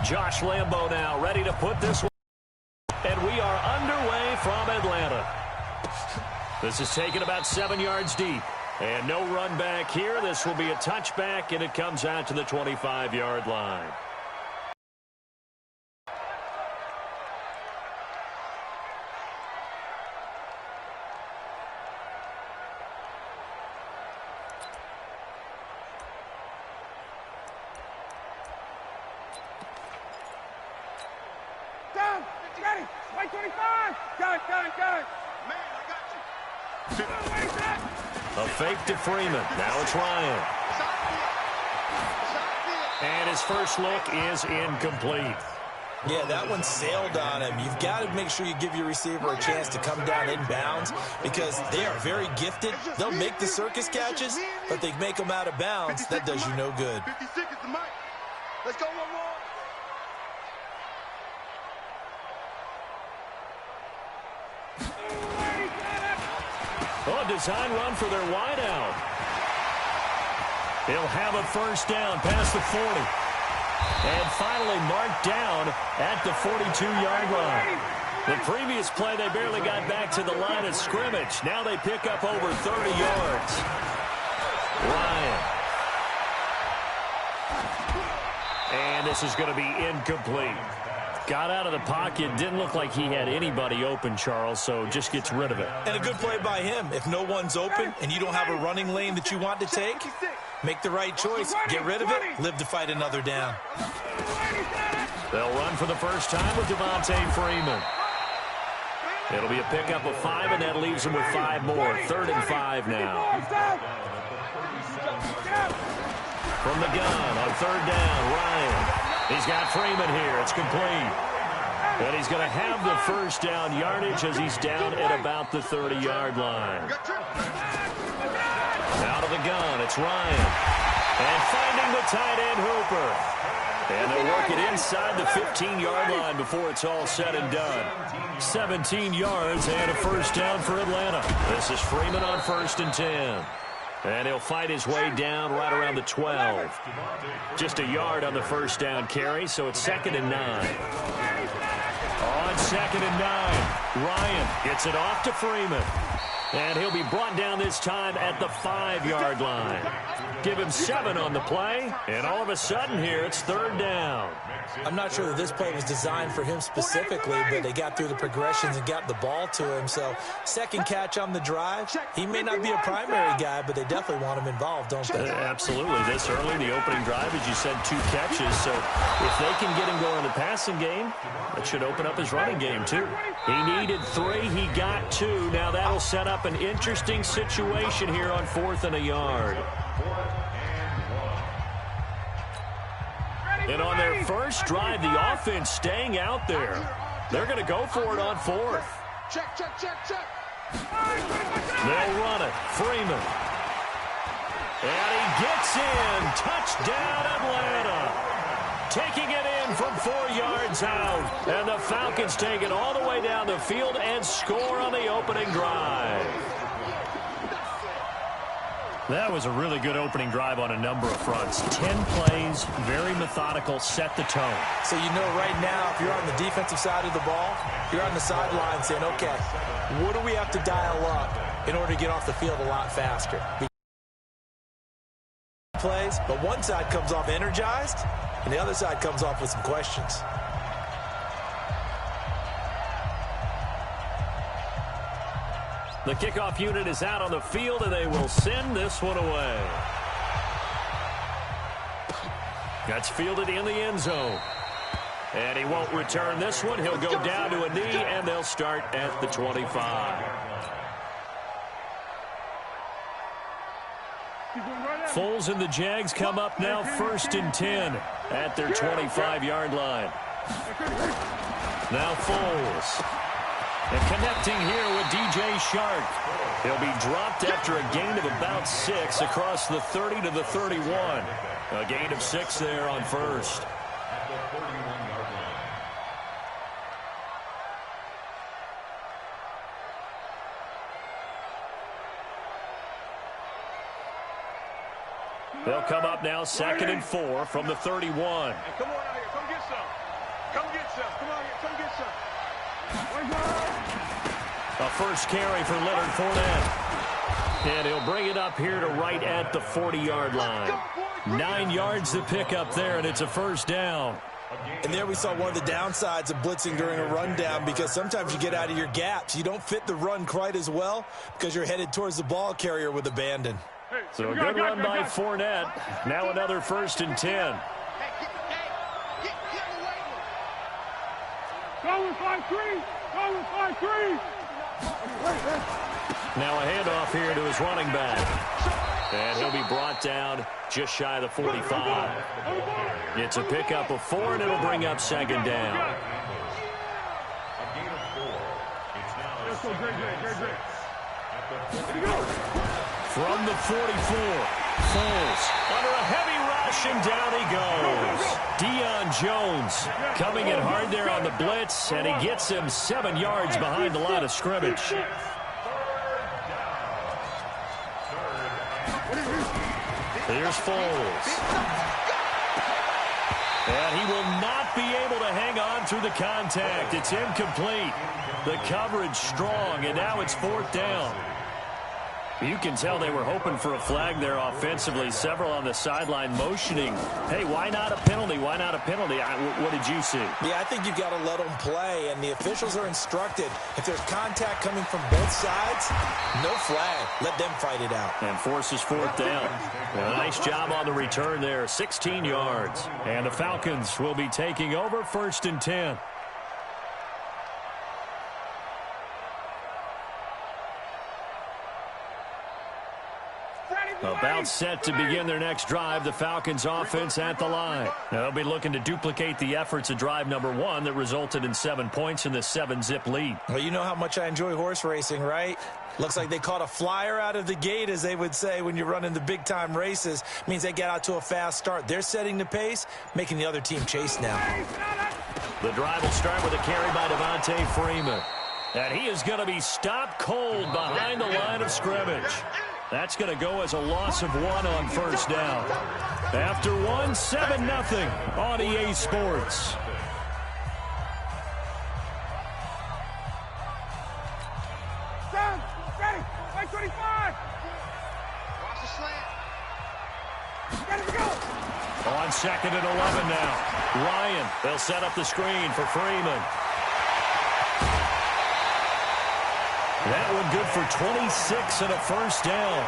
Josh Lambo now ready to put this one. And we are underway from Atlanta. This is taken about 7 yards deep. And no run back here. This will be a touchback, and it comes out to the 25-yard line. Down, ready, right 25. Got it. Man, I got you. A fake to Freeman. Now it's Ryan. And his first look is incomplete. Yeah, that one sailed on him. You've got to make sure you give your receiver a chance to come down inbounds because they are very gifted. They'll make the circus catches, but they make them out of bounds. That does you no good. 56 is the mic. Let's go one more. Oh, design run for their wideout. He'll have a first down past the 40. And finally marked down at the 42-yard line. The previous play, they barely got back to the line of scrimmage. Now they pick up over 30 yards. Ryan. And this is going to be incomplete. Got out of the pocket. Didn't look like he had anybody open, Charles, so just gets rid of it. And a good play by him. If no one's open and you don't have a running lane that you want to take, make the right choice. Get rid of it. Live to fight another down. They'll run for the first time with Devontae Freeman. It'll be a pickup of 5, and that leaves them with 5 more. 3rd and 5 now. From the gun on 3rd down, Ryan. He's got Freeman here. It's complete. And he's going to have the first down yardage as he's down at about the 30-yard line. Out of the gun, it's Ryan. And finding the tight end, Hooper. And they'll work it inside the 15-yard line before it's all said and done. 17 yards and a first down for Atlanta. This is Freeman on 1st and 10. And he'll fight his way down right around the 12. Just a yard on the first down carry, so it's 2nd and 9. On 2nd and 9, Ryan gets it off to Freeman. And he'll be brought down this time at the 5-yard line. Give him 7 on the play, and all of a sudden here it's 3rd down. I'm not sure that this play was designed for him specifically, but they got through the progressions and got the ball to him. So, second catch on the drive. He may not be a primary guy, but they definitely want him involved, don't they? Absolutely. This early, the opening drive, as you said, 2 catches. So, if they can get him going in the passing game, that should open up his running game, too. He needed 3. He got 2. Now that'll set up an interesting situation here on 4th and a yard. And on their first drive, the offense staying out there. They're going to go for it on 4th. Check. They'll run it. Freeman. And he gets in. Touchdown, Atlanta. Taking it in from 4 yards out. And the Falcons take it all the way down the field and score on the opening drive. That was a really good opening drive on a number of fronts. 10 plays, very methodical, set the tone. So you know right now, if you're on the defensive side of the ball, you're on the sideline saying, okay, what do we have to dial up in order to get off the field a lot faster? Plays, but one side comes off energized, and the other side comes off with some questions. The kickoff unit is out on the field, and they will send this one away. That's fielded in the end zone. And he won't return this one. He'll go down to a knee, and they'll start at the 25. Foles and the Jags come up now 1st and 10 at their 25-yard line. Now Foles. And connecting here with DJ Shark. He'll be dropped after a gain of about 6 across the 30 to the 31. A gain of 6 there on 1st. They'll come up now 2nd and 4 from the 31. Hey, come on out here. Come get some. Come get some. Come on here. Come get some. A first carry for Leonard Fournette. And he'll bring it up here to right at the 40-yard line. 9 yards to pick up there, and it's a first down. And there we saw one of the downsides of blitzing during a rundown, because sometimes you get out of your gaps. You don't fit the run quite as well because you're headed towards the ball carrier with abandon. So a good run by Fournette. Now another 1st and 10. Go with 5-3. Go with 5-3. Now a handoff here to his running back. And he'll be brought down just shy of the 45. It's a pickup of 4, and it'll bring up 2nd down. From the 44, Foles under a heavy rush, and down he goes. Deion Jones coming in hard there on the blitz, and he gets him 7 yards behind the line of scrimmage. Here's Foles. And he will not be able to hang on through the contact. It's incomplete. The coverage strong, and now it's 4th down. You can tell they were hoping for a flag there offensively. Several on the sideline motioning, hey, why not a penalty? Why not a penalty? What did you see? Yeah, I think you've got to let them play, and the officials are instructed. If there's contact coming from both sides, no flag. Let them fight it out. And forces 4th down. A nice job on the return there, 16 yards. And the Falcons will be taking over 1st and 10. About set to begin their next drive, the Falcons offense at the line. They'll be looking to duplicate the efforts of drive number 1 that resulted in 7 points in the 7-zip lead. Well, you know how much I enjoy horse racing, right? Looks like they caught a flyer out of the gate, as they would say when you're running the big-time races. Means they get out to a fast start. They're setting the pace, making the other team chase now. The drive will start with a carry by Devontae Freeman. And he is going to be stopped cold behind the line of scrimmage. That's going to go as a loss of 1 on 1st down. After 1, 7-0 on EA Sports. Down. Ready. 25. Watch the slant. Ready to go. On 2nd and 11 now. Ryan, they'll set up the screen for Freeman. That one good for 26 and a 1st down.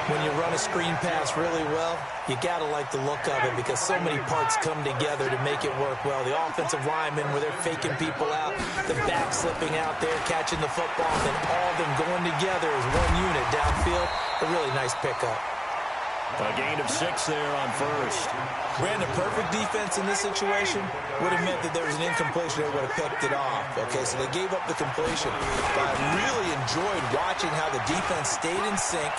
When you run a screen pass really well, you got to like the look of it, because so many parts come together to make it work well. The offensive linemen, where they're faking people out, the back slipping out there, catching the football, and then all of them going together as one unit downfield. A really nice pickup. A gain of 6 there on 1st. Brandon, perfect defense in this situation would have meant that there was an incompletion that would have picked it off. Okay, so they gave up the completion. But I really enjoyed watching how the defense stayed in sync,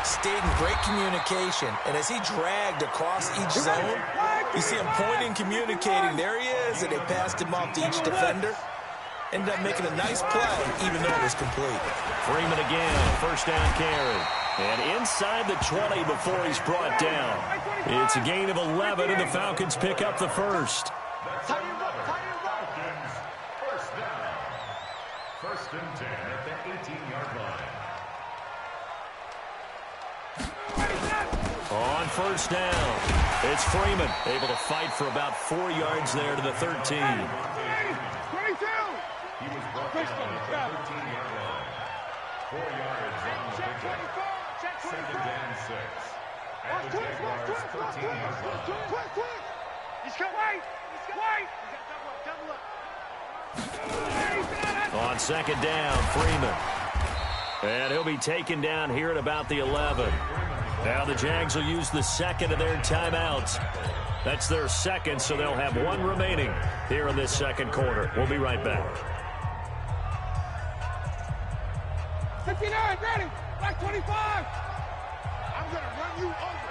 stayed in great communication, and as he dragged across each zone, you see him pointing, communicating. There he is, and they passed him off to each defender. Ended up making a nice play, even though it was complete. Freeman again, 1st down carry. And inside the 20 before he's brought down. It's a gain of 11, and the Falcons pick up the 1st. First down. 1st and 10 at the 18-yard line. On 1st down, it's Freeman, able to fight for about 4 yards there to the 13. 22. He was brought down at the 13-yard line. 4 yards on the pickup. 2nd and 6. At the Jaguars' 13-yard line. He's got white. On 2nd down, Freeman. And he'll be taken down here at about the 11. Now the Jags will use the 2nd of their timeouts. That's their 2nd, so they'll have 1 remaining here in this 2nd quarter. We'll be right back. 59, ready. Black 25. I'm going to run you over.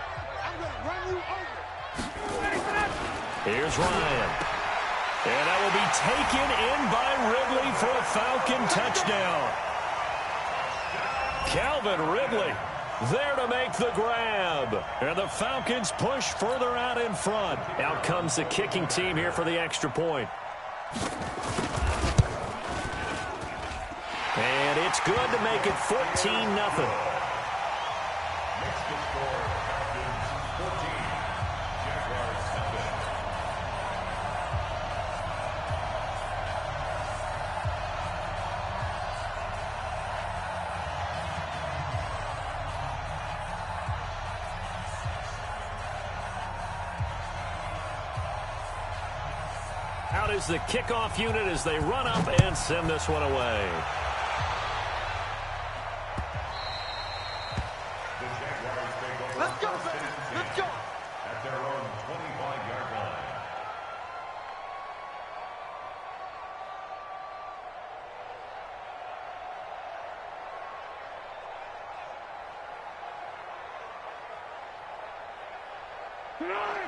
Here's Ryan. And that will be taken in by Ridley for a Falcon touchdown. Calvin Ridley There to make the grab. And the Falcons push further out in front. Out comes the kicking team here for the extra point. And it's good to make it 14-0. Out is the kickoff unit as they run up and send this one away. Let's go, let's go. At their own 25-yard line.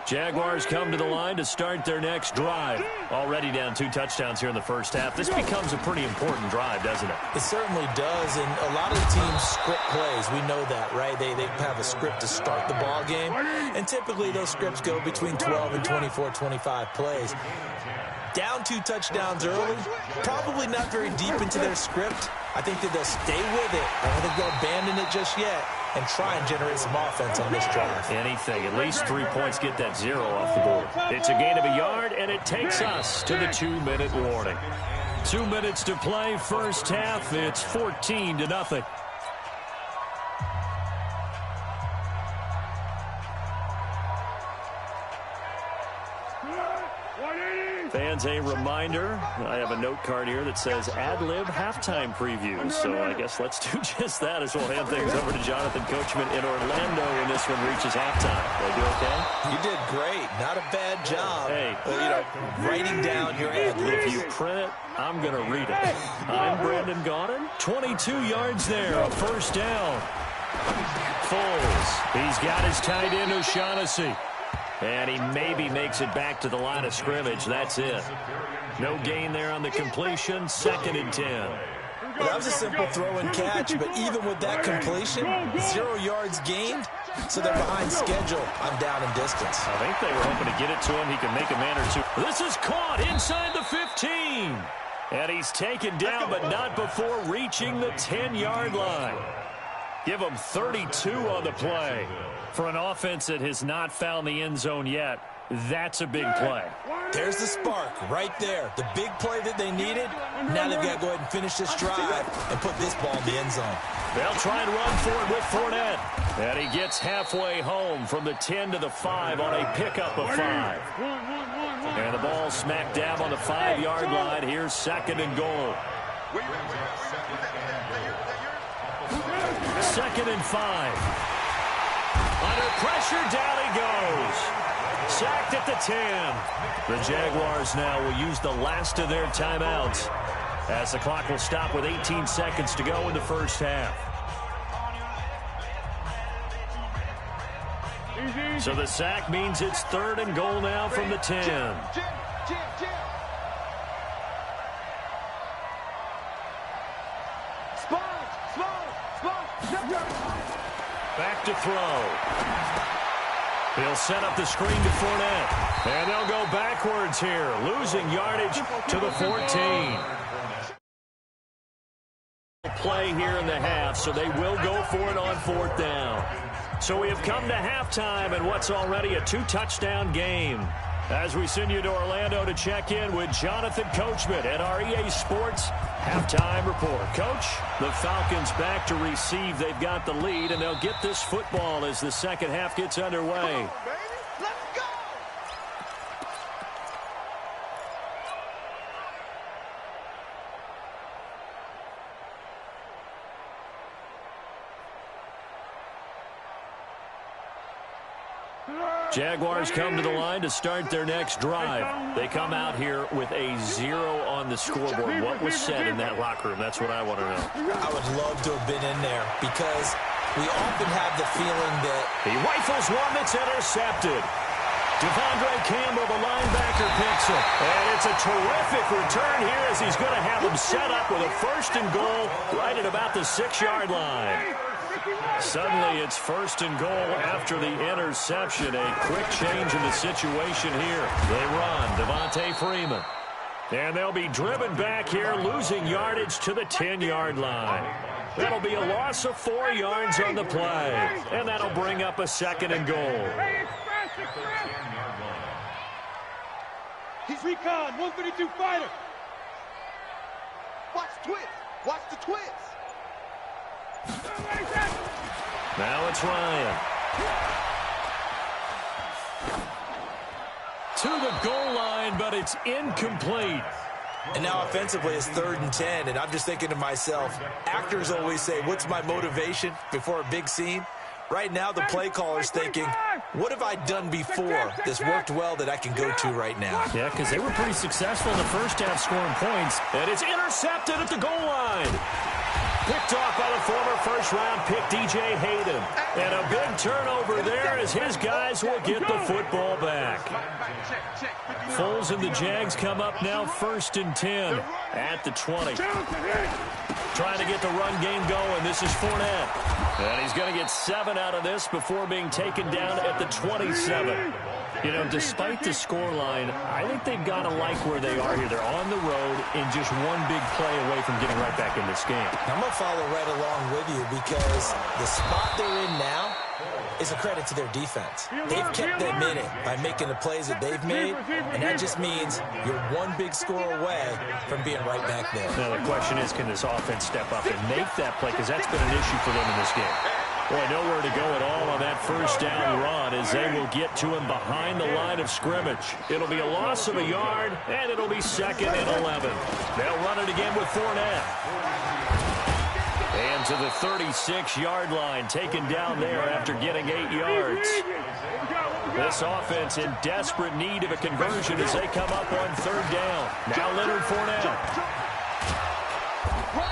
Jaguars come to the line to start their next drive. Already down 2 touchdowns here in the first half. This becomes a pretty important drive, doesn't it? It certainly does, and a lot of teams script plays. We know that, right? They have a script to start the ball game, and typically those scripts go between 12 and 24, 25 plays. Down 2 touchdowns early, probably not very deep into their script. I think that they'll stay with it. I don't think they'll abandon it just yet and try and generate some offense on this drive. Anything. At least 3 points get that 0 off the board. It's a gain of a yard, and it takes us to the 2-minute warning. 2 minutes to play, first half. It's 14-0. Fans, a reminder, I have a note card here that says ad-lib halftime previews. So I guess let's do just that as we'll hand things over to Jonathan Coachman in Orlando when this one reaches halftime. Did I do okay? You did great. Not a bad job. Hey. Writing down your ad-libs. If you print it, I'm going to read it. I'm Brandon Gaudin. 22 yards there, a first down. Foles. He's got his tight end, O'Shaughnessy. And he maybe makes it back to the line of scrimmage. That's it. No gain there on the completion. 2nd and 10. Well, that was a simple throw and catch, but even with that completion, 0 yards gained, so they're behind schedule. I'm down in distance. I think they were hoping to get it to him. He can make a man or two. This is caught inside the 15. And he's taken down, but not before reaching the 10-yard line. Give him 32 on the play. For an offense that has not found the end zone yet, that's a big play. There's the spark right there. The big play that they needed. Now they've got to go ahead and finish this drive and put this ball in the end zone. They'll try and run for it with Fournette. And he gets halfway home from the 10 to the 5 on a pickup of 5. And the ball smacked down on the 5-yard line. Here's 2nd and goal. 2nd and 5. Under pressure, down he goes. Sacked at the 10. The Jaguars now will use the last of their timeouts as the clock will stop with 18 seconds to go in the first half. So the sack means it's 3rd and goal now from the 10. Back to throw. He'll set up the screen to Fournette. And they'll go backwards here, losing yardage to the 14. Play here in the half, so they will go for it on 4th down. So we have come to halftime in what's already a 2-touchdown game. As we send you to Orlando to check in with Jonathan Coachman at our EA Sports Halftime Report. Coach, the Falcons back to receive. They've got the lead, and they'll get this football as the second half gets underway. Jaguars come to the line to start their next drive. They come out here with a 0 on the scoreboard. What was said in that locker room? That's what I want to know. I would love to have been in there because we often have the feeling that he rifles one that's intercepted. Devondre Campbell, the linebacker, picks it. And it's a terrific return here as he's going to have him set up with a 1st and goal right at about the 6-yard line. Suddenly, it's 1st and goal after the interception. A quick change in the situation here. They run. Devontae Freeman. And they'll be driven back here, losing yardage to the 10-yard line. That'll be a loss of 4 yards on the play. And that'll bring up a 2nd and goal. He's recon, 132 fighter. Watch twist. Watch the twist. Now it's Ryan. To the goal line, but it's incomplete. And now offensively it's 3rd and 10, and I'm just thinking to myself, actors always say, what's my motivation before a big scene? Right now the play caller's thinking, what have I done before that's worked well that I can go to right now? Yeah, because they were pretty successful in the first half scoring points. And it's intercepted at the goal line. Picked off by the former first-round pick, DJ Hayden. And a big turnover there as his guys will get the football back. Foles and the Jags come up now 1st and 10 at the 20. Trying to get the run game going. This is Fournette. And he's going to get 7 out of this before being taken down at the 27. You know, despite the scoreline, I think they've got to like where they are here. They're on the road and just one big play away from getting right back in this game. I'm going to follow right along with you because the spot they're in now is a credit to their defense. They've kept them in it by making the plays that they've made, and that just means you're one big score away from being right back there. Now, the question is, can this offense step up and make that play? Because that's been an issue for them in this game. Boy, nowhere to go at all on that first down run as they will get to him behind the line of scrimmage. It'll be a loss of a yard, and it'll be 2nd and 11. They'll run it again with Fournette. And to the 36-yard line, taken down there after getting 8 yards. This offense in desperate need of a conversion as they come up on 3rd down. Now Leonard Fournette.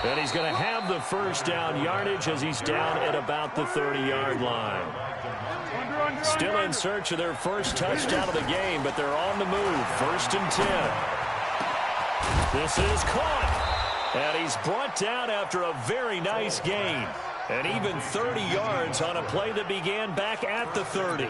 And he's going to have the first down yardage as he's down at about the 30-yard line. Still in search of their first touchdown of the game, but they're on the move. 1st and 10. This is caught. And he's brought down after a very nice gain. And even 30 yards on a play that began back at the 30.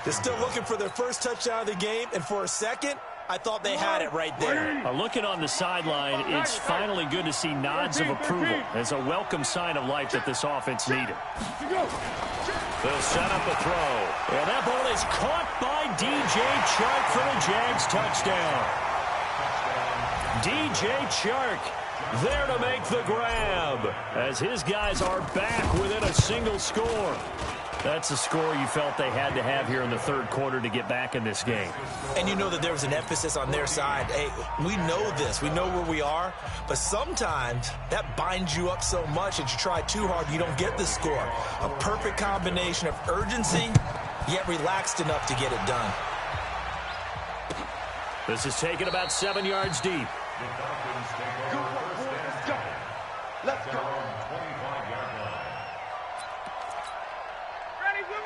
They're still looking for their first touchdown of the game, and for a second, I thought they had it right there. Looking on the sideline, it's finally good to see nods of approval. It's a welcome sign of life that this offense needed. They'll set up a throw. And that ball is caught by DJ Chark for the Jags touchdown. DJ Chark there to make the grab as his guys are back within a single score. That's a score you felt they had to have here in the 3rd quarter to get back in this game. And you know that there was an emphasis on their side. Hey, we know this. We know where we are. But sometimes that binds you up so much that you try too hard, you don't get the score. A perfect combination of urgency, yet relaxed enough to get it done. This is taken about 7 yards deep. Let's go.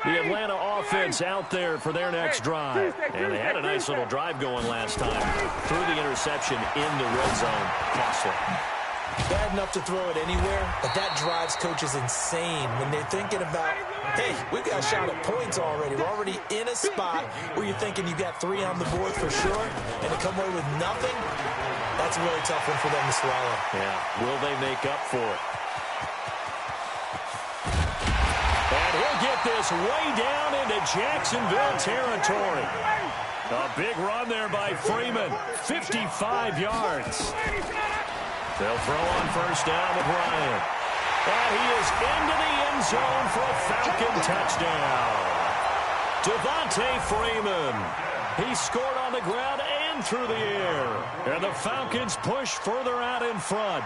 The Atlanta offense out there for their next drive. And they had a nice little drive going last time. Threw the interception in the red zone. Costly. Bad enough to throw it anywhere, but that drives coaches insane when they're thinking about, hey, we've got a shot at points already. We're already in a spot where you're thinking you got 3 on the board for sure, and to come away with nothing, that's a really tough one for them to swallow. Yeah, will they make up for it? And he'll get this way down into Jacksonville territory. A big run there by Freeman. 55 yards. They'll throw on first down with Ryan. And he is into the end zone for a Falcon touchdown. Devontae Freeman. He scored on the ground and through the air. And the Falcons push further out in front.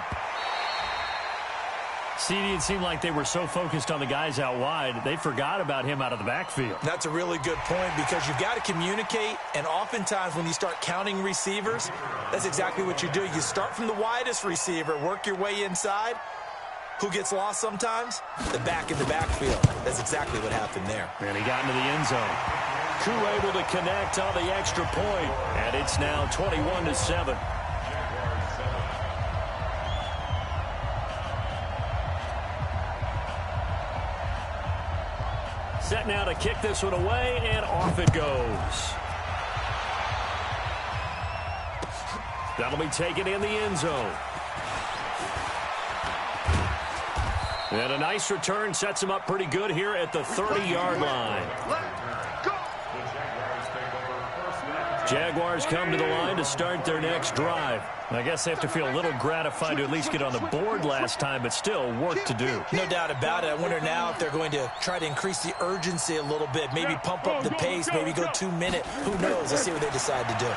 CD, it seemed like they were so focused on the guys out wide, they forgot about him out of the backfield. That's a really good point because you've got to communicate, and oftentimes when you start counting receivers, that's exactly what you do. You start from the widest receiver, work your way inside. Who gets lost sometimes? The back in the backfield. That's exactly what happened there. And he got into the end zone. Koo able to connect on the extra point, and it's now 21-7. kick this one away, and off it goes. That'll be taken in the end zone. And a nice return sets him up pretty good here at the 30-yard line. Jaguars come to the line to start their next drive. I guess they have to feel a little gratified to at least get on the board last time, but still work to do. No doubt about it. I wonder now if they're going to try to increase the urgency a little bit, maybe pump up the pace, maybe go 2-minute. Who knows? Let's see what they decide to do.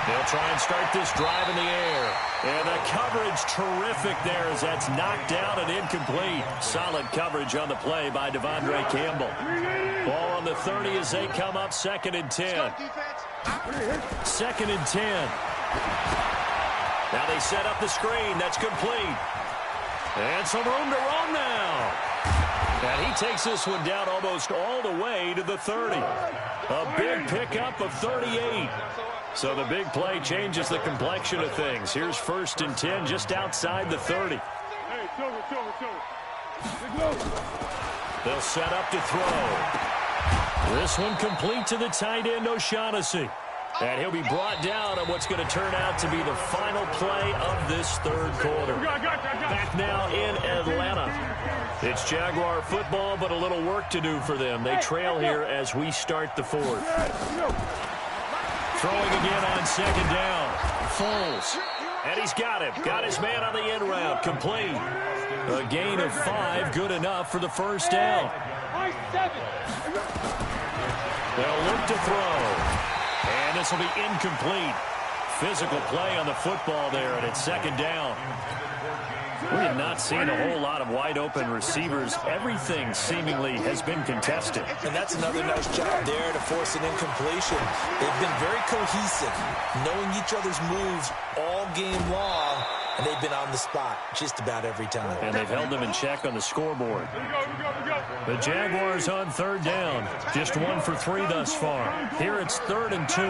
They'll try and start this drive in the air. And the coverage terrific there as that's knocked down and incomplete. Solid coverage on the play by Devondre Campbell. Ball on the 30 as they come up 2nd and 10. 2nd and 10. Now they set up the screen. That's complete. And some room to run now. And he takes this one down almost all the way to the 30. A big pickup of 38. So the big play changes the complexion of things. Here's 1st and 10 just outside the 30. They'll set up to throw. This one complete to the tight end, O'Shaughnessy. And he'll be brought down on what's going to turn out to be the final play of this 3rd quarter. Back now in Atlanta. It's Jaguar football, but a little work to do for them. They trail here as we start the 4th. Throwing again on 2nd down. Foles. And he's got him. Got his man on the end route. Complete. A gain of 5. Good enough for the 1st down. They'll look to throw. And this will be incomplete. Physical play on the football there, and it's 2nd down. We have not seen a whole lot of wide-open receivers. Everything seemingly has been contested. And that's another nice job there to force an incompletion. They've been very cohesive, knowing each other's moves all game long, and they've been on the spot just about every time. And they've held them in check on the scoreboard. The Jaguars on 3rd down. Just 1 for 3 thus far. Here it's 3rd and 2.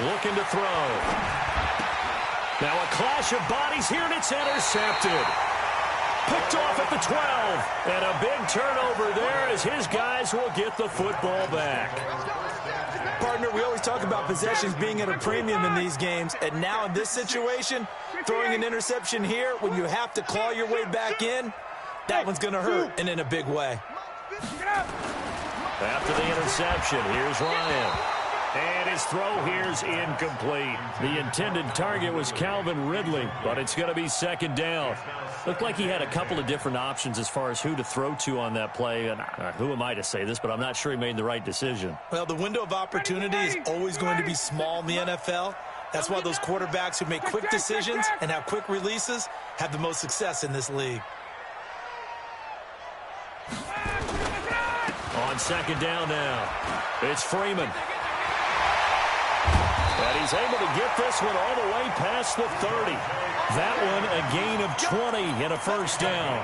Looking to throw. Now a clash of bodies here, and it's intercepted. Picked off at the 12. And a big turnover there as his guys will get the football back. Partner, we always talk about possessions being at a premium in these games. And now in this situation, throwing an interception here when you have to claw your way back in, that one's going to hurt, and in a big way. After the interception, here's Ryan. And his throw here's incomplete. The intended target was Calvin Ridley, but it's going to be 2nd down. Looked like he had a couple of different options as far as who to throw to on that play. And who am I to say this, but I'm not sure he made the right decision. Well, the window of opportunity is always going to be small in the NFL. That's why those quarterbacks who make quick decisions and have quick releases have the most success in this league. On 2nd down now, it's Freeman. And he's able to get this one all the way past the 30. That one a gain of 20 and a 1st down.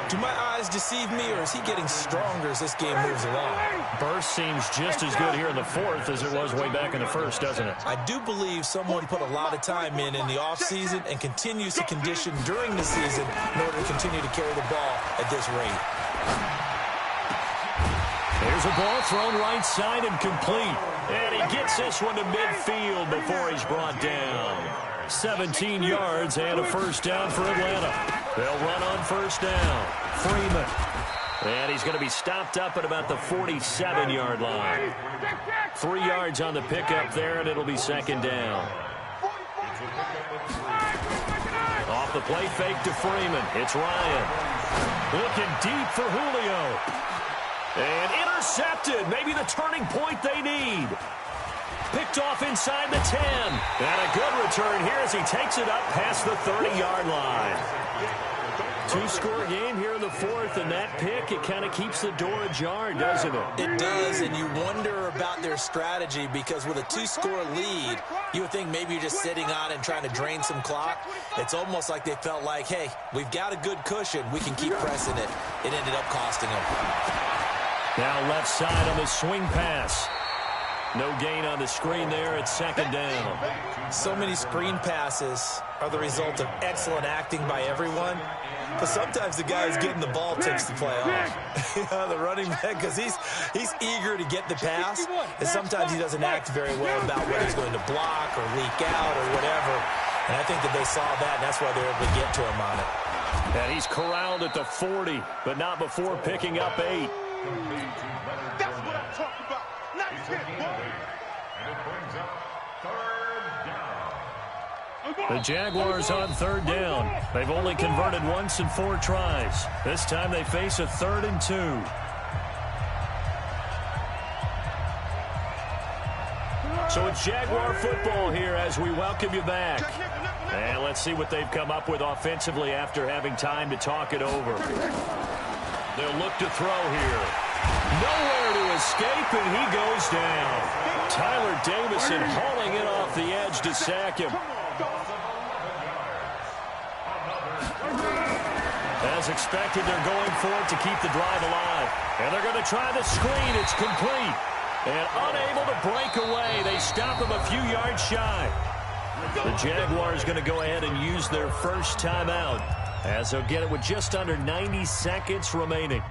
Do my eyes deceive me, or is he getting stronger as this game moves along? Burst seems just as good here in the 4th as it was way back in the 1st, doesn't it? I do believe someone put a lot of time in the offseason and continues to condition during the season in order to continue to carry the ball at this rate. There's a ball thrown right side and complete. And he gets this one to midfield before he's brought down. 17 yards and a 1st down for Atlanta. They'll run on 1st down. Freeman. And he's going to be stopped up at about the 47-yard line. 3 yards on the pickup there, and it'll be 2nd down. Off the play fake to Freeman. It's Ryan. Looking deep for Julio. And intercepted. Maybe the turning point they need. Picked off inside the 10. And a good return here as he takes it up past the 30-yard line. 2-score game here in the 4th, and that pick, it kind of keeps the door ajar, doesn't it? It does, and you wonder about their strategy because with a 2-score lead, you would think maybe you're just sitting on it and trying to drain some clock. It's almost like they felt like, hey, we've got a good cushion. We can keep pressing it. It ended up costing them. Now left side on the swing pass. No gain on the screen there. It's second down. So many screen passes are the result of excellent acting by everyone. But sometimes the guy who's getting the ball takes the play off. The running back, because he's eager to get the pass, and sometimes he doesn't act very well about whether he's going to block or leak out or whatever. And I think that they saw that, and that's why they were able to get to him on it. And he's corralled at the 40, but not before picking up 8. That's what I'm talking about. Nice hit, boy. And it brings up third down. The Jaguars on third down. They've only converted once in 4 tries. This time they face a 3rd and 2. So it's Jaguar football here as we welcome you back. And let's see what they've come up with offensively after having time to talk it over. They'll look to throw here. Nowhere to escape, and he goes down. Tyler Davison hauling it off the edge to sack him. As expected, they're going for it to keep the drive alive. And they're going to try the screen. It's complete. And unable to break away. They stop him a few yards shy. The Jaguars going to go ahead and use their first timeout, as they'll get it with just under 90 seconds remaining.